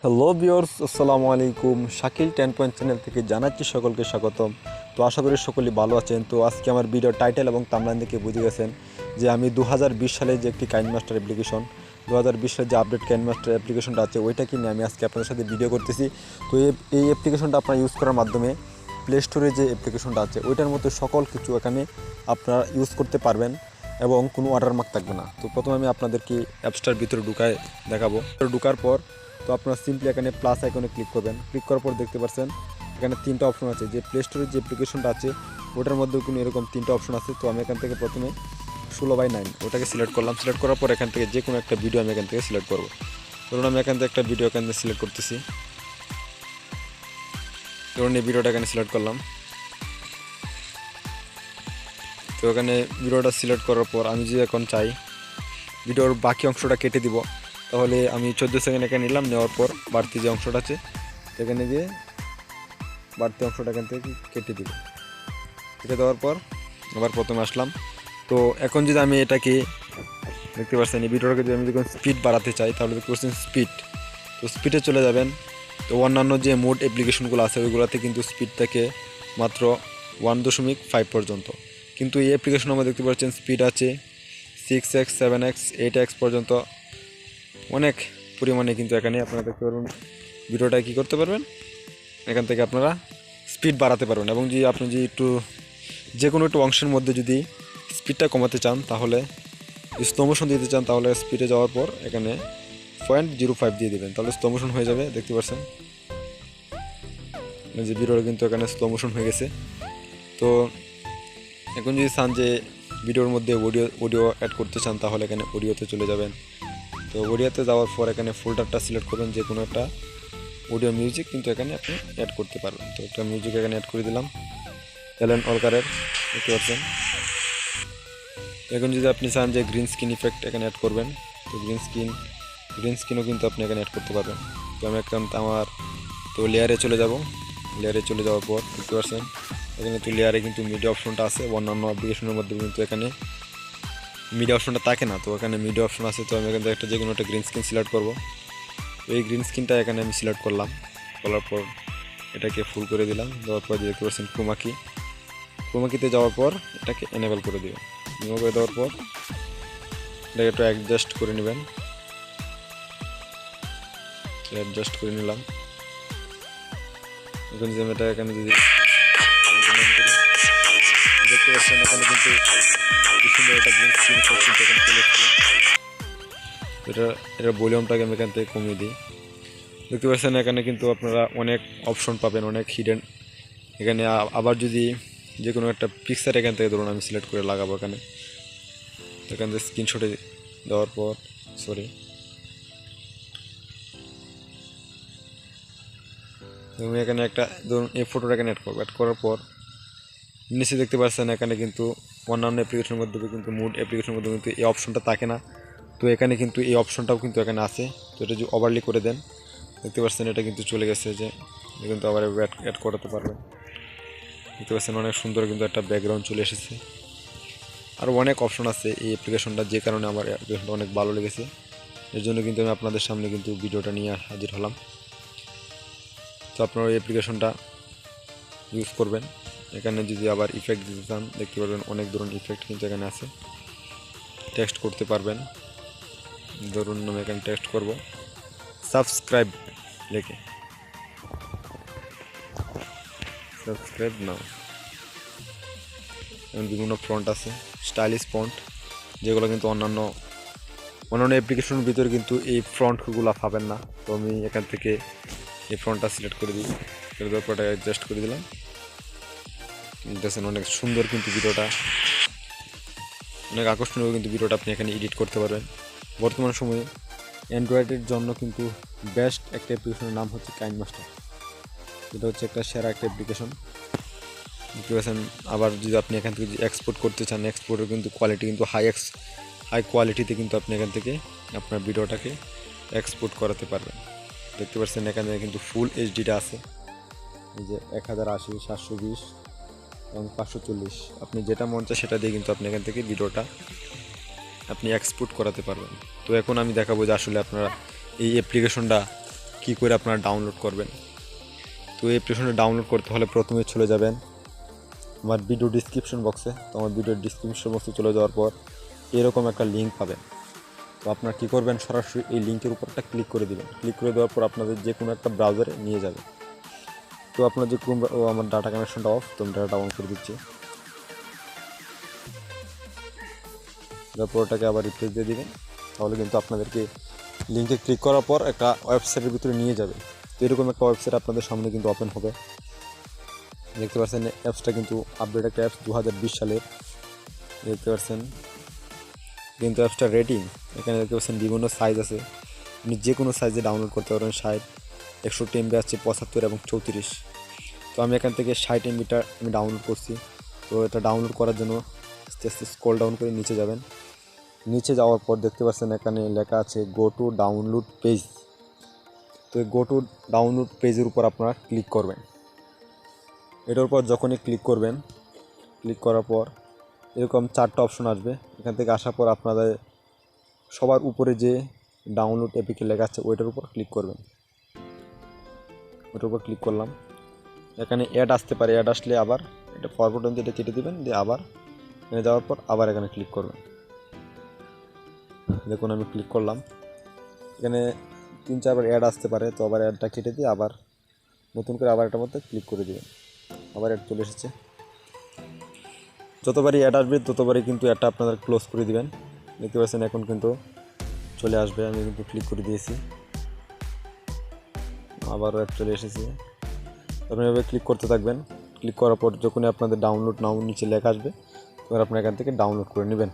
Hello viewers, আসসালামু আলাইকুম। Shakil 10 point channel থেকে জানাচ্ছি সকলকে স্বাগতম। তো আশা করি সকলেই ভালো আছেন। তো আজকে আমার ভিডিও টাইটেল এবং থাম্বনেল দেখে বুঝে গেছেন যে আমি 2020 সালে যে একটি কাইনমাস্টার অ্যাপ্লিকেশন 2020 সালে যে আপডেট কাইনমাস্টার অ্যাপ্লিকেশনটা আছে ওইটাকে নিয়ে আমি আজকে আপনাদের সাথে ভিডিও করতেছি। তো এই অ্যাপ্লিকেশনটা আপনারা ইউজ করার মাধ্যমে প্লে স্টোরে যে অ্যাপ্লিকেশনটা আছে ওইটার মধ্যে সকল কিছু এখানে আপনারা ইউজ করতে পারবেন এবং কোনো ওয়াটারমার্ক থাকবে না। তো প্রথমে আমি আপনাদেরকে অ্যাপসটার ভিতরে ঢুকায় দেখাবো। ঢুকার পর তো আপনারা সিম্পলি এখানে প্লাস আইকনে ক্লিক করবেন। ক্লিক করার পর দেখতে পাচ্ছেন এখানে তিনটা অপশন আছে। যে প্লে স্টোরের যে অ্যাপ্লিকেশনটা আছে ওটার মধ্যেও কিন্তু এরকম তিনটা অপশন আছে। তো আমি এখান থেকে প্রথমে 16:9 ওটাকে সিলেক্ট করলাম। সিলেক্ট করার পর এখান থেকে যে কোনো একটা ভিডিও আমি এখান থেকে সিলেক্ট করবো। ধরুন আমি এখান থেকে একটা ভিডিও এখান থেকে সিলেক্ট করতেছি। ধরুন এই ভিডিওটা এখানে সিলেক্ট করলাম। তো এখানে ভিডিওটা সিলেক্ট করার পর আমি যদি এখন চাই ভিডিওর বাকি অংশটা কেটে দিব, তাহলে আমি 14 সেকেন্ড এখানে নিলাম। নেওয়ার পর বাড়তি যে অংশটা আছে এখানে গিয়ে বাড়তি অংশটা এখান থেকে কেটে দিব। কেটে দেওয়ার পর আবার প্রথমে আসলাম। তো এখন যদি আমি এটাকে দেখতে পাচ্ছেন এই ভিডিওটাকে যদি আমি যখন স্পিড বাড়াতে চাই তাহলে দেখতে পাচ্ছেন স্পিড। তো স্পিডে চলে যাবেন। তো অন্যান্য যে মোড অ্যাপ্লিকেশনগুলো আছে ওইগুলোতে কিন্তু স্পিড থাকে মাত্র 1.5 পর্যন্ত, কিন্তু এই অ্যাপ্লিকেশন আমরা দেখতে পাচ্ছেন স্পিড আছে 6x 7x 8x পর্যন্ত অনেক পরিমাণে। কিন্তু এখানে আপনারা দেখতে পারবেন ভিডিওটা কী করতে পারবেন, এখান থেকে আপনারা স্পিড বাড়াতে পারবেন। এবং যদি আপনি যদি একটু যে কোনো একটু অংশের মধ্যে যদি স্পিডটা কমাতে চান, তাহলে স্লো মোশন দিতে চান, তাহলে স্পিডে যাওয়ার পর এখানে 0.05 দিয়ে দেবেন, তাহলে স্লো মোশন হয়ে যাবে। দেখতে পাচ্ছেন যে ভিডিওটা কিন্তু এখানে স্লো মোশন হয়ে গেছে। তো এখন যদি চান যে ভিডিওর মধ্যে অডিও অ্যাড করতে চান, তাহলে এখানে অডিওতে চলে যাবেন। তো অডিওতে যাওয়ার পর এখানে ফোল্ডারটা সিলেক্ট করবেন, যে কোনো একটা অডিও মিউজিক কিন্তু এখানে আপনি অ্যাড করতে পারবেন। তো একটা মিউজিক এখানে অ্যাড করে দিলাম, অ্যালেন অলকারের, দেখতে পাচ্ছেন। এখন যদি আপনি চান যে গ্রিন স্ক্রিন ইফেক্ট এখানে অ্যাড করবেন, তো গ্রিন স্ক্রিনও কিন্তু আপনি এখানে অ্যাড করতে পারবেন। তো আমি একটা আমার তো লেয়ারে চলে যাব। লেয়ারে চলে যাওয়ার পর দেখতে পাচ্ছেন এখানে তো লেয়ারে কিন্তু মিডিয়া অপশনটা আছে। অন্যান্য অ্যাপ্লিকেশনের মধ্যে কিন্তু এখানে মিডিয়া অপশনটা থাকে না, তো এখানে মিডিয়া অপশন আছে। তো আমি এখান থেকে একটা যে কোনো একটা গ্রিন স্ক্রিন সিলেক্ট করবো। তো এই গ্রিন স্ক্রিনটা এখানে আমি সিলেক্ট করলাম। করার পর এটাকে ফুল করে দিলাম। দেওয়ার পর দেখতে পাচ্ছেন ক্রোমাকিতে যাওয়ার পর এটাকে এনেবল করে দেবেন। এনেবল করে দেওয়ার পর এটাকে একটু অ্যাডজাস্ট করে নেবেন। অ্যাডজাস্ট করে নিলাম। এখন যদি এটা এখানে যদি দেখতে পাচ্ছেন এখানে কিন্তু সুন্দর একটা গ্রিন স্ক্রিন কিন্তু এখানে চলে এসেছে। এটার ভলিউমটাকে আমি এখান থেকে কমিয়ে দিই। দেখতে পাচ্ছেন এখানে কিন্তু আপনারা অনেক অপশন পাবেন, অনেক হিডেন। এখানে আবার যদি যে কোনো একটা পিকচার এখান থেকে ধরুন আমি সিলেক্ট করে লাগাবো এখানে থেকে স্ক্রিনশটে দেওয়ার পর আমি এখানে একটা ধরুন এই ফটোটা এখানে অ্যাড করবো। অ্যাড করার পর নিচে দেখতে পাচ্ছেন এখানে কিন্তু অন্যান্য অ্যাপ্লিকেশনের মধ্যে কিন্তু মুড অ্যাপ্লিকেশনের মধ্যে কিন্তু এই অপশনটা থাকে না। তো এখানে কিন্তু এই অপশনটাও কিন্তু এখানে আছে। তো এটা যদি ওভারলি করে দেন দেখতে পাচ্ছেন এটা কিন্তু চলে গেছে, যে কিন্তু আবার অ্যাড করাতে পারবেন। দেখতে পাচ্ছেন অনেক সুন্দর কিন্তু একটা ব্যাকগ্রাউন্ড চলে এসেছে। আর অনেক অপশন আছে এই অ্যাপ্লিকেশনটা, যে কারণে আমার অ্যাপ্লিকেশনটা অনেক ভালো লেগেছে। এর জন্য কিন্তু আমি আপনাদের সামনে কিন্তু ভিডিওটা নিয়ে হাজির হলাম। তো আপনারা এই অ্যাপ্লিকেশনটা ইউজ করবেন। এখানে যদি আবার ইফেক্ট দিতে চান দেখতে পারবেন অনেক ধরনের ইফেক্ট কিন্তু এখানে আছে। টেক্সট করতে পারবেন। ধরুন আমি এখানে টেক্সট করব সাবস্ক্রাইব লিখে, সাবস্ক্রাইব নাও। এবং বিভিন্ন ফন্ট আছে, স্টাইলিশ ফন্ট, যেগুলো কিন্তু অন্যান্য অ্যাপ্লিকেশনের ভিতরে কিন্তু এই ফন্টগুলো পাবেন না। তো আমি এখান থেকে এই ফন্টটা সিলেক্ট করে দিই, করে দেওয়ার পর অ্যাডজাস্ট করে দিলাম। দেখছেন অনেক সুন্দর কিন্তু ভিডিওটা, অনেক আকর্ষণীয় কিন্তু ভিডিওটা আপনি এখানে এডিট করতে পারবেন। বর্তমান সময়ে অ্যান্ড্রয়েডের জন্য কিন্তু বেস্ট একটা অ্যাপ্লিকেশনের নাম হচ্ছে কাইনমাস্টার। এটা হচ্ছে একটা সেরা একটা অ্যাপ্লিকেশন। আবার যদি আপনি এখান থেকে এক্সপোর্ট করতে চান, এক্সপোর্টের কিন্তু কোয়ালিটি কিন্তু হাই কোয়ালিটিতে কিন্তু আপনি এখান থেকে আপনার ভিডিওটাকে এক্সপোর্ট করাতে পারবেন। দেখতে পাচ্ছেন এখানে কিন্তু ফুল এইচডিটা আছে, এই যে 1080 720 এবং 540, আপনি যেটা মন চায় সেটা দিয়ে কিন্তু আপনি এখান থেকে ভিডিওটা আপনি এক্সপোর্ট করাতে পারবেন। তো এখন আমি দেখাবো যে আসলে আপনারা এই অ্যাপ্লিকেশনটা কী করে আপনারা ডাউনলোড করবেন। তো এই অ্যাপ্লিকেশনটা ডাউনলোড করতে হলে প্রথমে চলে যাবেন আমার ভিডিও ডিসক্রিপশন বক্সে। তো আমার ভিডিওর ডিসক্রিপশন বক্সে চলে যাওয়ার পর এরকম একটা লিঙ্ক পাবেন। তো আপনারা কী করবেন, সরাসরি এই লিঙ্কের উপরটা ক্লিক করে দেবেন। ক্লিক করে দেওয়ার পর আপনাদের যে কোনো একটা ব্রাউজারে নিয়ে যাবে। তো আপনার যে আমার ডাটা কানেকশনটা অফ, তো আমি ডাটা অন করে দিচ্ছি। তারপর ওটাকে আবার রিফ্রেশ দিয়ে দিবেন, তাহলে কিন্তু আপনাদেরকে লিঙ্কে ক্লিক করার পর একটা ওয়েবসাইটের ভিতরে নিয়ে যাবে। তো এরকম একটা ওয়েবসাইট আপনাদের সামনে কিন্তু ওপেন হবে। দেখতে পাচ্ছেন অ্যাপসটা কিন্তু আপডেট একটা অ্যাপস 2020 সালের। দেখতে পাচ্ছেন কিন্তু অ্যাপসটা রেটিং, এখানে দেখতে পাচ্ছেন বিভিন্ন সাইজ আছে, আপনি যে কোনো সাইজে ডাউনলোড করতে পারবেন। 60, 61 MB আছে, 75 এবং 34। তো আমি এখান থেকে 60 MBটা আমি ডাউনলোড করছি। তো এটা ডাউনলোড করার জন্য আস্তে আস্তে স্ক্রল ডাউন করে নিচে যাবেন। নিচে যাওয়ার পর দেখতে পাচ্ছেন এখানে লেখা আছে গো টু ডাউনলোড পেজ। তো এই গো টু ডাউনলোড পেজের উপর আপনারা ক্লিক করবেন। এটার উপর যখনই ক্লিক করবেন, ক্লিক করার পর এরকম 4টা অপশন আসবে। এখান থেকে আসার পর আপনাদের সবার উপরে যে ডাউনলোড এপিকে লেখা আছে ওইটার উপর ক্লিক করবেন। ওটার উপর ক্লিক করলাম, এখানে অ্যাড আসতে পারে, অ্যাড আসলে আবার এটা ফরওয়ার্ড অন এটা কেটে দেবেন, দিয়ে আবার এখানে যাওয়ার পর আবার এখানে ক্লিক করবেন। দেখুন আমি ক্লিক করলাম, এখানে 3-4 বার অ্যাড আসতে পারে, তো আবার অ্যাডটা কেটে দিয়ে আবার নতুন করে আবার এটার মধ্যে ক্লিক করে দেবেন। আবার অ্যাড চলে এসেছে। যতবারই অ্যাড আসবে ততবারই কিন্তু অ্যাডটা আপনাদের ক্লোজ করে দিবেন। দেখতে পাচ্ছেন এখন কিন্তু চলে আসবে, আমি কিন্তু ক্লিক করে দিয়েছি, আবারও অ্যাড চলে এসেছে। আপনি এভাবে ক্লিক করতে থাকবেন। ক্লিক করার পর যখনই আপনাদের ডাউনলোড নাও নিচে লেখা আসবে, তখন আপনারা এখান থেকে ডাউনলোড করে নেবেন।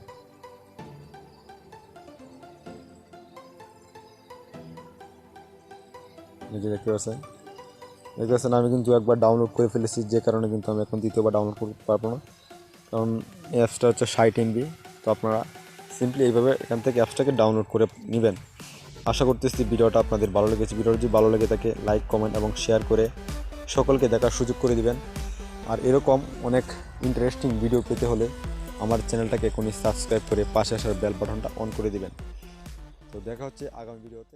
নিজে দেখতে পাচ্ছেন আমি কিন্তু একবার ডাউনলোড করে ফেলেছি, যে কারণে কিন্তু আমি এখন দ্বিতীয়বার ডাউনলোড করতে পারবো না, কারণ এই অ্যাপসটা হচ্ছে 60 MB। তো আপনারা সিম্পলি এইভাবে এখান থেকে অ্যাপসটাকে ডাউনলোড করে নেবেন। আশা করতেছি ভিডিওটা আপনাদের ভালো লেগেছে। ভিডিওটা যদি ভালো লেগে থাকে লাইক, কমেন্ট এবং শেয়ার করে সকলকে দেখার সুযোগ করে দিবেন। আর এরকম অনেক ইন্টারেস্টিং ভিডিও পেতে হলে আমার চ্যানেলটাকে এখনই সাবস্ক্রাইব করে পাশে আসার বেল বাটনটা অন করে দিবেন। তো দেখা হচ্ছে আগামী ভিডিওতে।